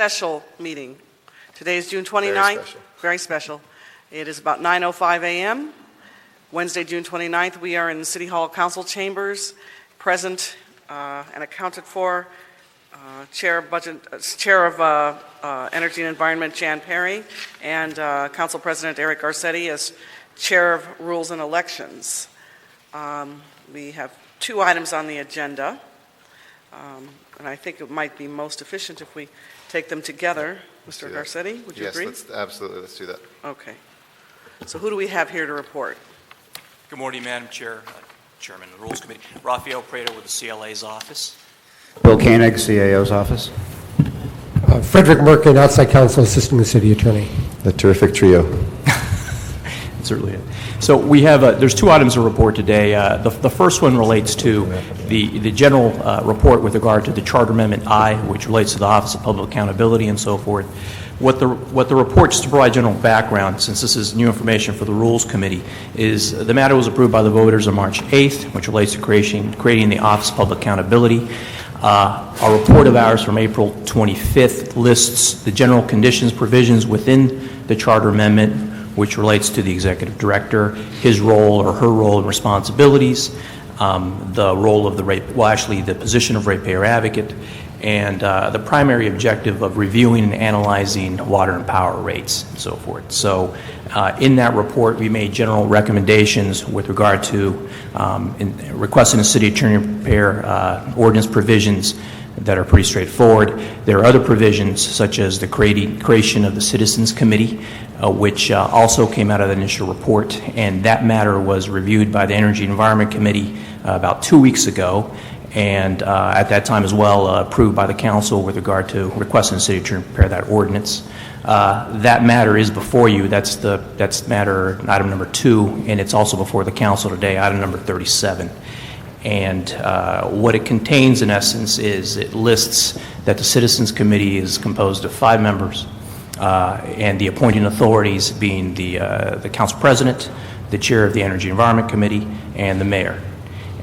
special meeting. Today is June 29th. Very special. It is about 9:05 a.m. Wednesday, June 29th. We are in City Hall Council Chambers, present and accounted for. Chair of Energy and Environment, Jan Perry, and Council President Eric Garcetti as Chair of Rules and Elections. We have two items on the agenda, and I think it might be most efficient if we take them together. Mr. Garcetti, would you agree? Yes, absolutely. Let's do that. Okay. So who do we have here to report? Good morning, Madam Chair, Chairman of the Rules Committee. Rafael Prado with the CLA's office. Bill Koenig, CAO's office. Frederick Merkin, outside counsel, assisting the city attorney. The terrific trio. It certainly is. So we have, there's two items to report today. The first one relates to the general report with regard to the Charter Amendment I, which relates to the Office of Public Accountability and so forth. What the report, just to provide general background, since this is new information for the Rules Committee, is the matter was approved by the voters on March 8th, which relates to creating the Office of Public Accountability. A report of ours from April 25th lists the general conditions, provisions within the Charter Amendment, which relates to the Executive Director, his role or her role and responsibilities, the role of the position of ratepayer advocate, and the primary objective of reviewing and analyzing water and power rates and so forth. So in that report, we made general recommendations with regard to requesting the city attorney prepare ordinance provisions that are pretty straightforward. There are other provisions, such as the creation of the Citizens Committee, which also came out of the initial report, and that matter was reviewed by the Energy and Environment Committee about 2 weeks ago, and at that time as well approved by the council with regard to requesting the city attorney prepare that ordinance. That matter is before you. That's matter item number 2, and it's also before the council today, item number 37. And what it contains, in essence, is it lists that the Citizens Committee is composed of 5 members, and the appointing authorities being the council president, the chair of the Energy and Environment Committee, and the mayor.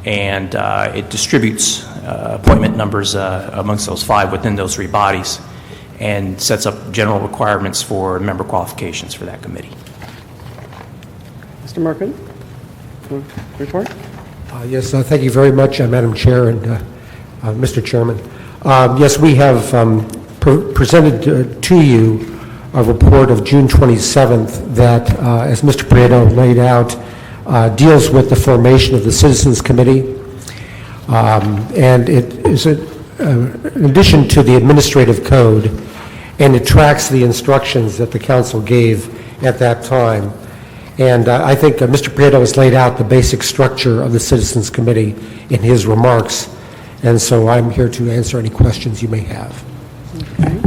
And it distributes appointment numbers amongst those 5 within those 3 bodies, and sets up general requirements for member qualifications for that committee. Mr. Merkin, report? Yes, thank you very much, Madam Chair and Mr. Chairman. Yes, we have presented to you a report of June 27th that, as Mr. Prado laid out, deals with the formation of the Citizens Committee. And it is in addition to the administrative code, and it tracks the instructions that the council gave at that time. And I think Mr. Prieto has laid out the basic structure of the Citizens Committee in his remarks, and so I'm here to answer any questions you may have. Okay.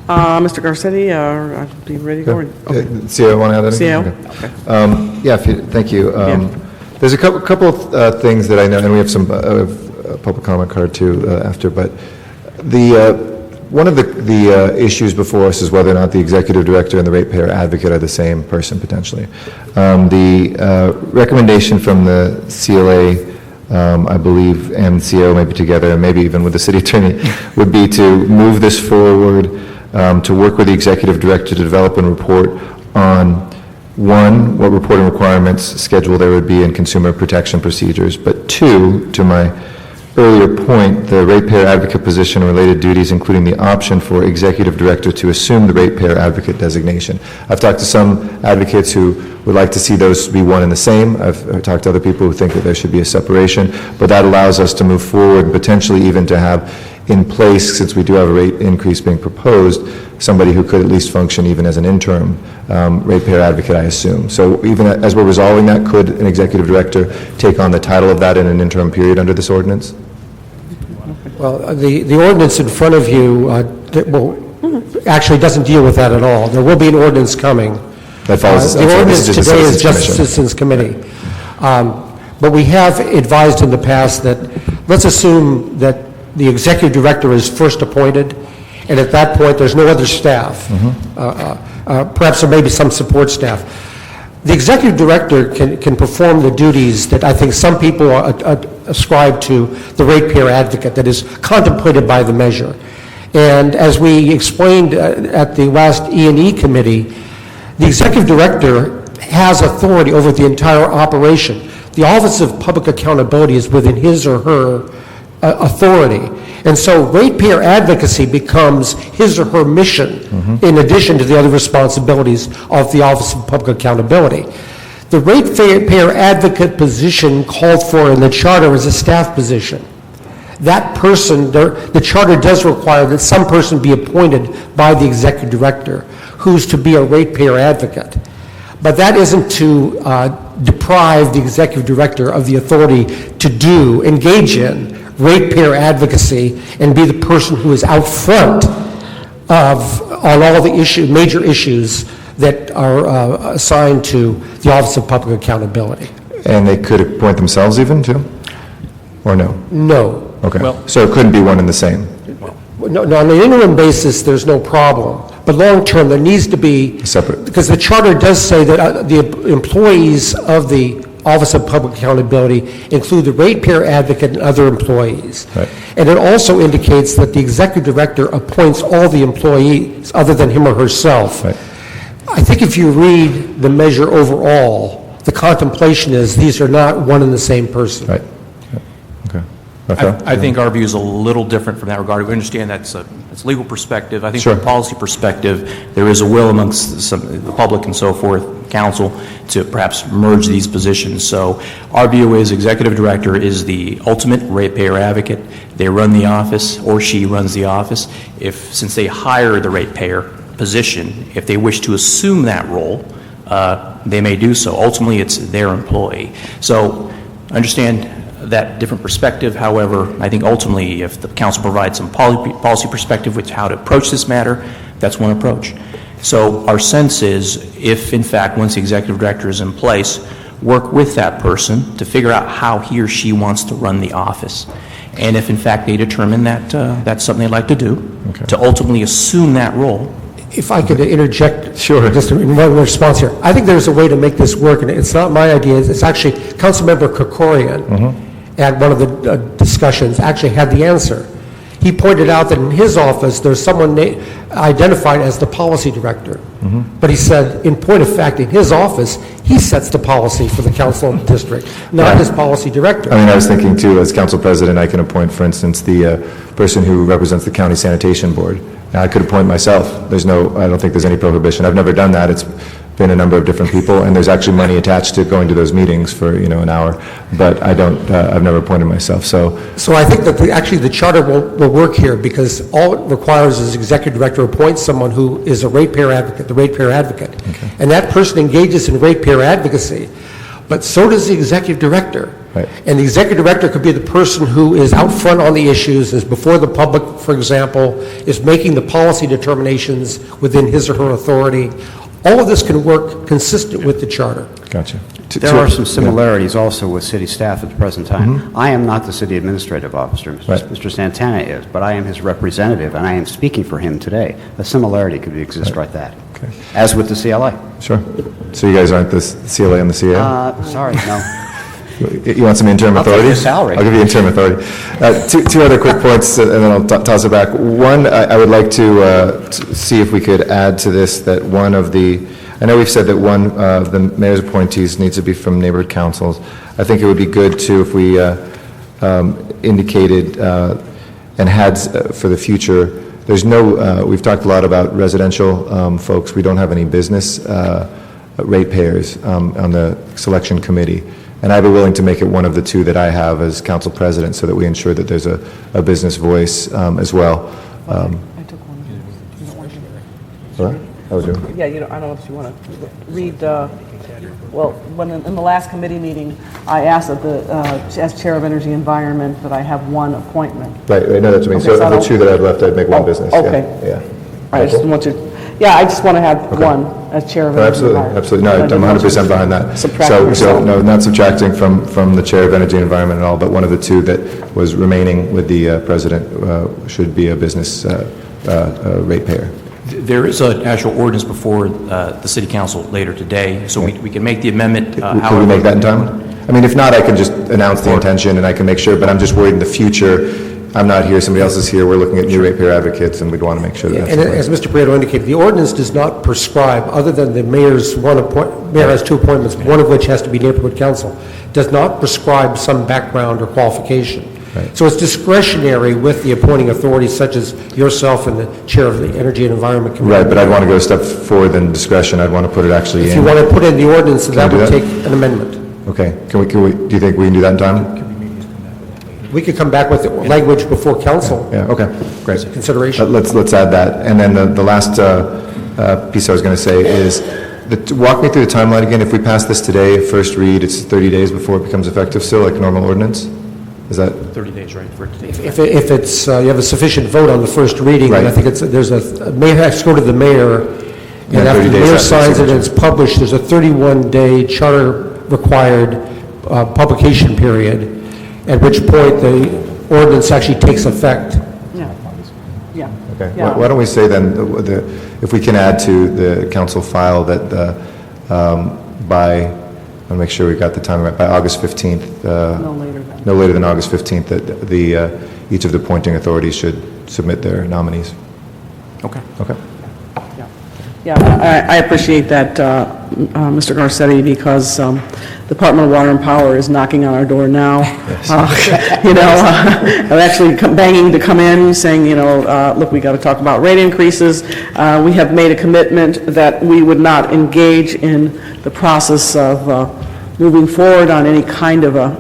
Mr. Garcetti, are you ready to go? Okay. CEO, want to add anything? CEO? Okay. Thank you. There's a couple of things that I know, and we have some public comment card too after, but one of the issues before us is whether or not the executive director and the ratepayer advocate are the same person, potentially. The recommendation from the CLA, I believe, and CEO maybe together, and maybe even with the city attorney, would be to move this forward, to work with the executive director to develop and report on, 1, what reporting requirements schedule there would be in consumer protection procedures, but 2, to my earlier point, the ratepayer advocate position and related duties, including the option for executive director to assume the ratepayer advocate designation. I've talked to some advocates who would like to see those be one and the same. I've talked to other people who think that there should be a separation, but that allows us to move forward and potentially even to have in place, since we do have a rate increase being proposed, somebody who could at least function even as an interim ratepayer advocate, I assume. So even as we're resolving that, could an executive director take on the title of that in an interim period under this ordinance? Well, the ordinance in front of you actually doesn't deal with that at all. There will be an ordinance coming. That follows the ordinance today is just the Citizens Committee. But we have advised in the past that let's assume that the executive director is first appointed, and at that point there's no other staff. Perhaps there may be some support staff. The executive director can perform the duties that I think some people ascribe to the ratepayer advocate that is contemplated by the measure. And as we explained at the last E&E committee, the executive director has authority over the entire operation. The Office of Public Accountability is within his or her authority. And so ratepayer advocacy becomes his or her mission in addition to the other responsibilities of the Office of Public Accountability. The ratepayer advocate position called for in the charter is a staff position. That person, the charter does require that some person be appointed by the executive director who's to be a ratepayer advocate. But that isn't to deprive the executive director of the authority to engage in ratepayer advocacy and be the person who is out front on all the major issues that are assigned to the Office of Public Accountability. And they could appoint themselves even, too? Or no? No. Okay, Well- so it couldn't be one and the same? No, on an interim basis, there's no problem. But long-term, there needs to be... Separate. Because the charter does say that the employees of the Office of Public Accountability include the ratepayer advocate and other employees. Right. And it also indicates that the executive director appoints all the employees other than him or herself. Right. I think if you read the measure overall, the contemplation is these are not one and the same person. Right. Okay. Rafael? I think our view is a little different from that regard. We understand that's a legal perspective. I think Sure. from a policy perspective, there is a will amongst the public and so forth, council, to perhaps merge these positions. So our view is executive director is the ultimate ratepayer advocate. They run the office, or she runs the office. Since they hire the ratepayer position, if they wish to assume that role, they may do so. Ultimately, it's their employee. So understand that different perspective. However, I think ultimately, if the council provides some policy perspective with how to approach this matter, that's one approach. So our sense is, if in fact, once the executive director is in place, work with that person to figure out how he or she wants to run the office. And if in fact they determine that that's something they'd like to do, to ultimately assume that role. If I could interject. Sure. Just in one response here. I think there's a way to make this work, and it's not my idea. It's actually Councilmember Krikorian at one of the discussions actually had the answer. He pointed out that in his office, there's someone identified as the policy director. But he said, in point of fact, in his office, he sets the policy for the council of the district, not his policy director. I mean, I was thinking too, as council president, I can appoint, for instance, the person who represents the county sanitation board. Now, I could appoint myself. I don't think there's any prohibition. I've never done that. It's been a number of different people, and there's actually money attached to going to those meetings for, an hour. But I've never appointed myself, so. So I think that actually the charter will work here, because all it requires is executive director appoints someone who is a ratepayer advocate, the ratepayer advocate. Okay. And that person engages in ratepayer advocacy, but so does the executive director. Right. And the executive director could be the person who is out front on the issues, is before the public, for example, is making the policy determinations within his or her authority. All of this can work consistent with the charter. Gotcha. There are some similarities also with city staff at the present time. I am not the city administrative officer. Right. Mr. Santana is, but I am his representative, and I am speaking for him today. A similarity could exist right that, Okay. as with the CLA. Sure. So you guys aren't the CLA and the CA? Sorry, no. You want some interim I'll take authority? your salary. I'll give you interim authority. Two other quick points, and then I'll toss it back. One, I would like to see if we could add to this that one of the, I know we've said that one of the mayor's appointees needs to be from neighborhood councils. I think it would be good, too, if we indicated and had for the future, there's no, we've talked a lot about residential folks. We don't have any business ratepayers on the selection committee. And I'd be willing to make it one of the two that I have as council president, so that we ensure that there's a business voice as well. I took one. You don't want to do it. What? How was yours? Yeah, I don't know if you want to read, well, when in the last committee meeting, I asked as chair of Energy Environment that I have one appointment. Right, no, that's what I mean. Okay, So so I of the don't- two that I've left, I'd make one business. Yeah, okay. Yeah. I just want I just want to have one as chair of No, Energy absolutely, Environment. absolutely. No, I I'm didn't want 100% to behind that. subtract So, myself. no, not subtracting from the chair of Energy and Environment at all, but one of the two that was remaining with the president should be a business ratepayer. There is an actual ordinance before the city council later today, so we can make the amendment. Could we make that in time? I mean, if not, I can just announce the intention and I can make sure, but I'm just worried in the future, I'm not here, somebody else is here, we're looking at new ratepayer advocates, and we'd want to make sure that that's And in as place. Mr. Prieto indicated, the ordinance does not prescribe, other than the mayor's mayor has 2 appointments, one of which has to be neighborhood council, does not prescribe some background or qualification. Right. So it's discretionary with the appointing authorities such as yourself and the chair of the Energy and Environment Committee. Right, but I'd want to go a step forward than discretion, I'd want to put it actually in. If you want to put in the ordinance, that we do would that? take an amendment. Okay, can we, do you think we can do that in time? We could come back with language before council Yeah, okay, great. consideration. Let's add that. And then the last piece I was going to say is, walk me through the timeline again. If we pass this today, first read, it's 30 days before it becomes effective still, like a normal ordinance? Is that, 30 days, right, for it to take If it's, you have a sufficient vote on the first reading, Right. and I think there's a mayor has to go to the mayor, Yeah, and after 30 the days mayor after signs it and signature. it's published, there's a 31-day charter-required publication period, at which point the ordinance actually takes effect. Yeah. okay. Why don't we say then, if we can add to the council file that by, I want to make sure we got the time right, by August 15th. No later than August 15th, that each of the appointing authorities should submit their nominees. Okay. Okay. Yeah, I appreciate that, Mr. Garcetti, because Department of Water and Power is knocking on our door now. I'm actually banging to come in, saying, look, we got to talk about rate increases. We have made a commitment that we would not engage in the process of moving forward on any kind of a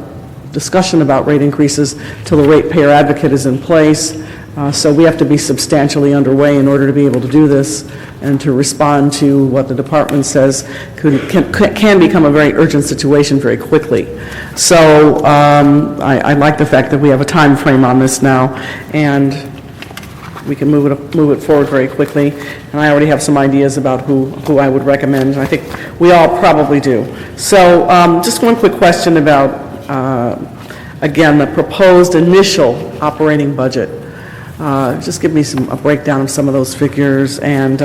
discussion about rate increases till the ratepayer advocate is in place. So we have to be substantially underway in order to be able to do this and to respond to what the department says can become a very urgent situation very quickly. So I like the fact that we have a time frame on this now, and we can move it forward very quickly. And I already have some ideas about who I would recommend, and I think we all probably do. So just one quick question about, again, the proposed initial operating budget. Just give me a breakdown of some of those figures and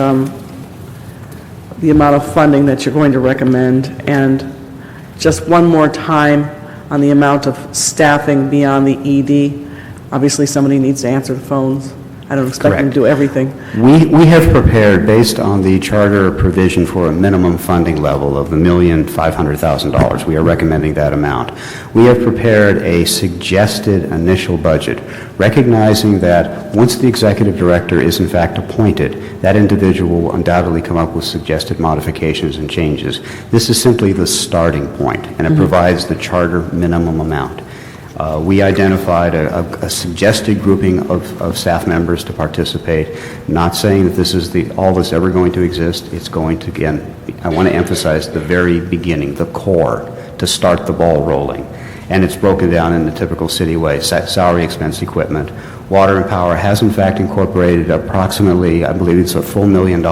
the amount of funding that you're going to recommend, and just one more time on the amount of staffing beyond the ED. Obviously, somebody needs to answer the phones. I don't expect them to do everything. We have prepared, based on the charter provision for a minimum funding level of $1,500,000, we are recommending that amount. We have prepared a suggested initial budget, recognizing that once the executive director is in fact appointed, that individual will undoubtedly come up with suggested modifications and changes. This is simply the starting point, and it provides the charter minimum amount. We identified a suggested grouping of staff members to participate, not saying that this is all that's ever going to exist. It's going to, again, I want to emphasize the very beginning, the core, to start the ball rolling. And it's broken down in the typical city way: salary, expense, equipment. Water and Power has in fact incorporated approximately, I believe it's a full $1 million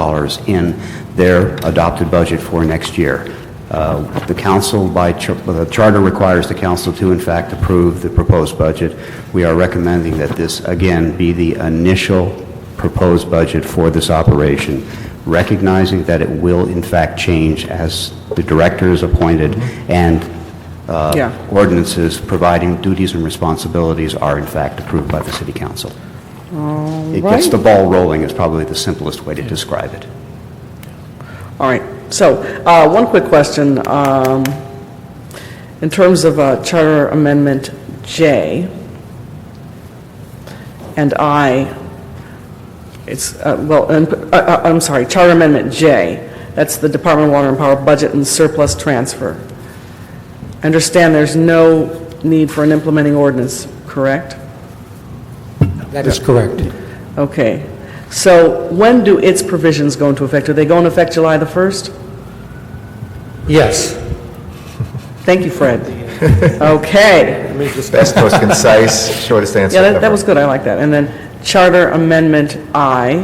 in their adopted budget for next year. The council, the charter requires the council to, in fact, approve the proposed budget. We are recommending that this, again, be the initial proposed budget for this operation, recognizing that it will, in fact, change as the director is appointed and ordinances providing duties and responsibilities are, in fact, approved by the city council. It gets the ball rolling is probably the simplest way to describe it. All right. So, one quick question. In terms of Charter Amendment J and I, I'm sorry, Charter Amendment J, that's the Department of Water and Power budget and surplus transfer. I understand there's no need for an implementing ordinance, correct? That is correct. Okay. So when do its provisions go into effect? Do they go into effect July the 1st? Yes. Thank you, Fred. Okay. Best, most concise, shortest answer Yeah, ever. that was good. I like that. And then Charter Amendment I,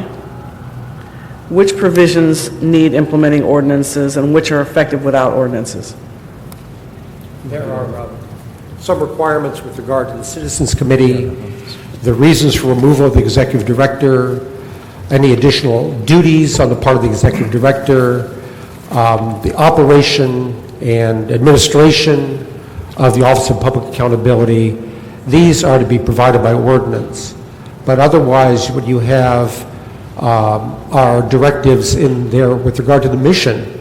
which provisions need implementing ordinances and which are effective without ordinances? There are some requirements with regard to the Citizens Committee, the reasons for removal of the executive director, any additional duties on the part of the executive director, the operation and administration of the Office of Public Accountability, these are to be provided by ordinance. But otherwise, what you have are directives in there with regard to the mission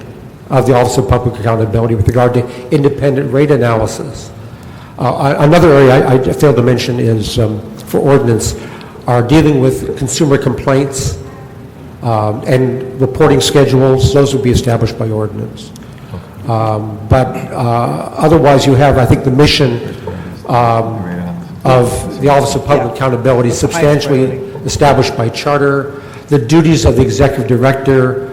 of the Office of Public Accountability, with regard to independent rate analysis. Another area I failed to mention is, for ordinance, are dealing with consumer complaints and reporting schedules. Those would be established by ordinance. But otherwise, you have, I think, the mission of the Office of Public Accountability substantially established by charter. The duties of the executive director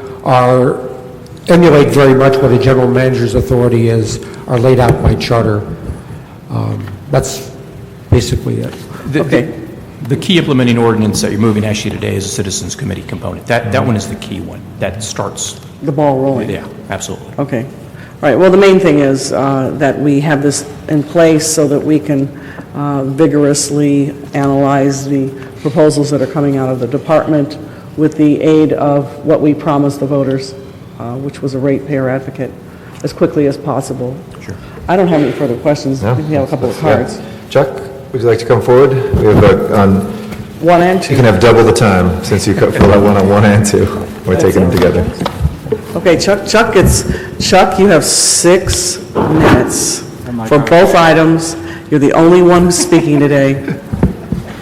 emulate very much what a general manager's authority is, are laid out by charter. That's basically it. The key implementing ordinance that you're moving actually today is a Citizens Committee component. That one is the key one. That starts. The ball rolling. Yeah, absolutely. Okay. All right, well, the main thing is that we have this in place so that we can vigorously analyze the proposals that are coming out of the department with the aid of what we promised the voters, which was a ratepayer advocate, as quickly as possible. Sure. I don't have any further questions. No? We have a couple of cards. Yeah. Chuck, would you like to come forward? We have One and you two. can have double the time since you fill out one on 1 and 2. We're taking them together. Okay, Chuck, you have 6 minutes for both items. You're the only one who's speaking today.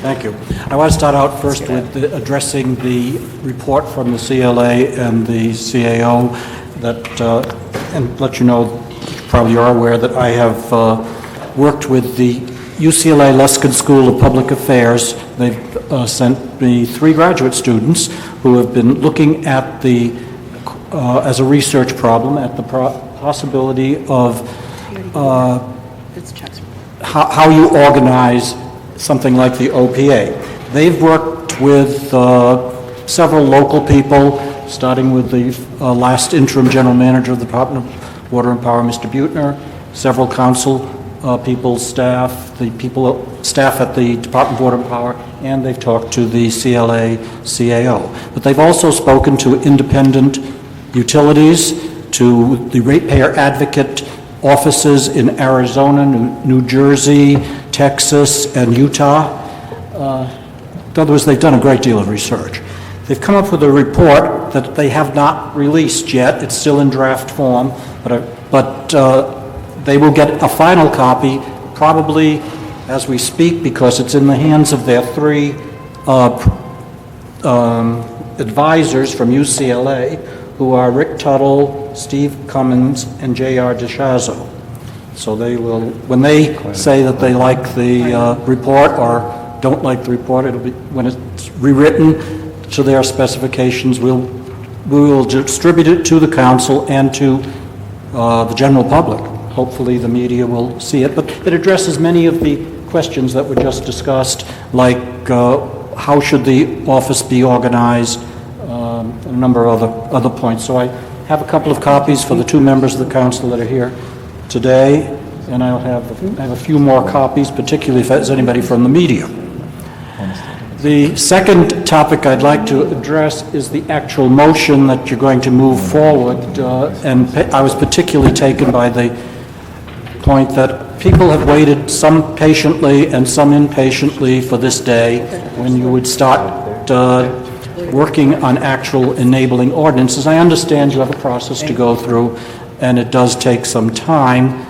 Thank you. I want to start out first with addressing the report from the CLA and the CAO and let you know, you probably are aware that I have worked with the UCLA Luskin School of Public Affairs. They've sent me 3 graduate students who have been looking at as a research problem, at the possibility of how you organize something like the OPA. They've worked with several local people, starting with the last interim general manager of the Department of Water and Power, Mr. Buettner, several council people, staff at the Department of Water and Power, and they've talked to the CLA, CAO. But they've also spoken to independent utilities, to the ratepayer advocate offices in Arizona, New Jersey, Texas, and Utah. In other words, they've done a great deal of research. They've come up with a report that they have not released yet. It's still in draft form, but they will get a final copy probably as we speak, because it's in the hands of their 3 advisors from UCLA, who are Rick Tuttle, Steve Cummins, and J.R. DeShazo. So they will, when they say that they like the report or don't like the report, it'll be, when it's rewritten to their specifications, we will distribute it to the council and to the general public. Hopefully the media will see it, but it addresses many of the questions that were just discussed, like how should the office be organized, and a number of other points. So I have a couple of copies for the 2 members of the council that are here today, and I have a few more copies, particularly if there's anybody from the media. The second topic I'd like to address is the actual motion that you're going to move forward, and I was particularly taken by the point that people have waited, some patiently and some impatiently, for this day when you would start working on actual enabling ordinances. I understand you have a process to go through, and it does take some time,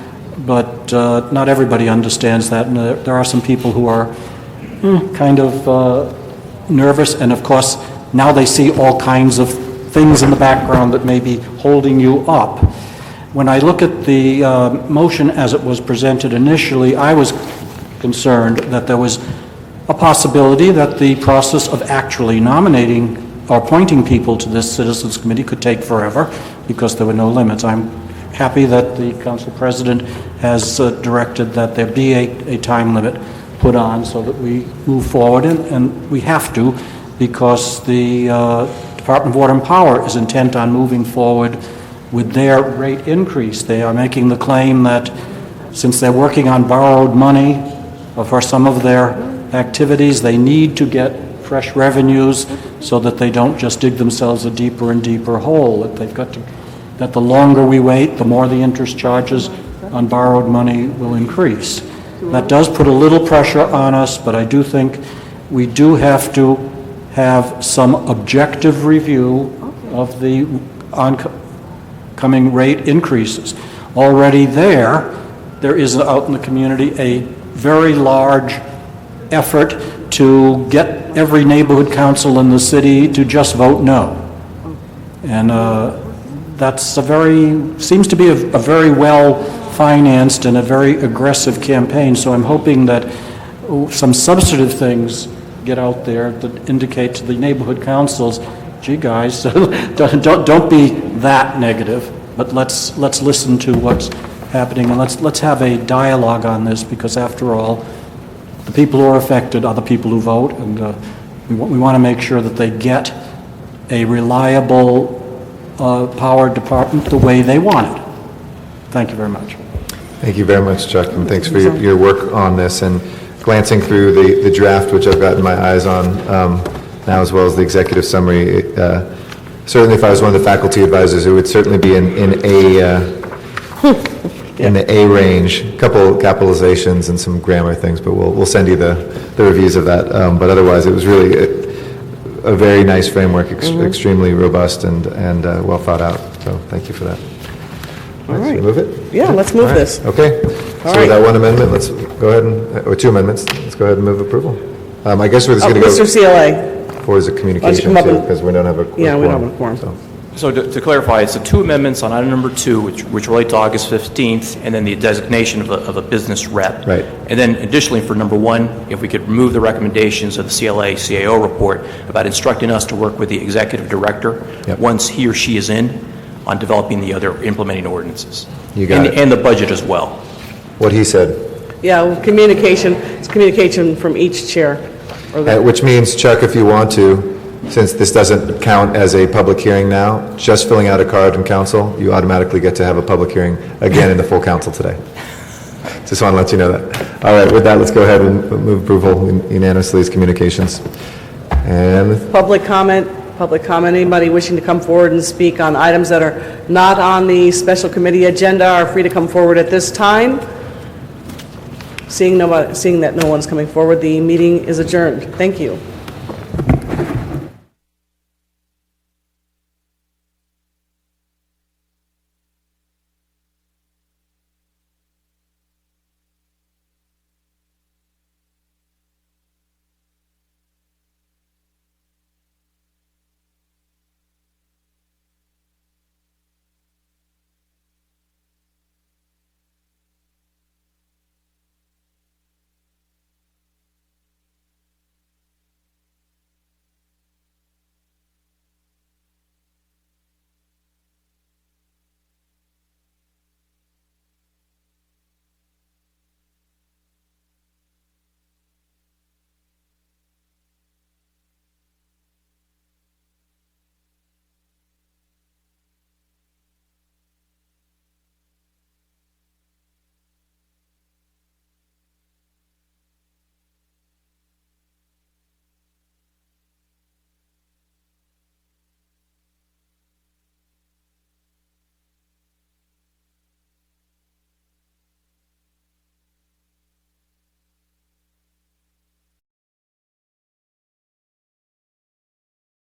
but not everybody understands that, and there are some people who are kind of nervous, and of course, now they see all kinds of things in the background that may be holding you up. When I look at the motion as it was presented initially, I was concerned that there was a possibility that the process of actually nominating or appointing people to this Citizens Committee could take forever because there were no limits. I'm happy that the council president has directed that there be a time limit put on so that we move forward, and we have to, because the Department of Water and Power is intent on moving forward with their rate increase. They are making the claim that since they're working on borrowed money for some of their activities, they need to get fresh revenues so that they don't just dig themselves a deeper and deeper hole, that the longer we wait, the more the interest charges on borrowed money will increase. That does put a little pressure on us, but I do think we do have to have some objective review of the oncoming rate increases. Already there is out in the community a very large effort to get every neighborhood council in the city to just vote no. And that's seems to be a very well-financed and a very aggressive campaign, so I'm hoping that some substantive things get out there that indicate to the neighborhood councils, gee guys, don't be that negative, but let's listen to what's happening, and let's have a dialogue on this, because after all, the people who are affected are the people who vote, and we want to make sure that they get a reliable power department the way they want it. Thank you very much. Thank you very much, Chuck, and thanks for your work on this, and glancing through the draft, which I've gotten my eyes on now, as well as the executive summary. Certainly, if I was one of the faculty advisors, it would certainly be in the A range. A couple capitalizations and some grammar things, but we'll send you the reviews of that. But otherwise, it was really a very nice framework, extremely robust and well thought out. So thank you for that. All right. Should we move it? Yeah, let's move All right. this. Okay. All So with right. that one amendment, let's go ahead and, or two amendments, let's go ahead and move approval. I guess we're just Oh, going to Mr. go CLA. for the communication come up too, and- because we don't have a quorum. Yeah, we don't have a quorum. So, So to clarify, it's the two amendments on item number 2, which relate to August 15th, and then the designation of a business rep. Right. And then additionally, for number 1, if we could remove the recommendations of the CLA-CAO report about instructing us to work with the executive director Yep. once he or she is in on developing the other implementing ordinances. You got it. And the budget as well. what he said. Yeah, well, communication, it's communication from each chair. Or the- Which means, Chuck, if you want to, since this doesn't count as a public hearing now, just filling out a card in council, you automatically get to have a public hearing again in the full council today. Just want to let you know that. All right, with that, let's go ahead and move approval unanimously as communications. And Public comment, anybody wishing to come forward and speak on items that are not on the special committee agenda are free to come forward at this time. Seeing that no one's coming forward, the meeting is adjourned. Thank you.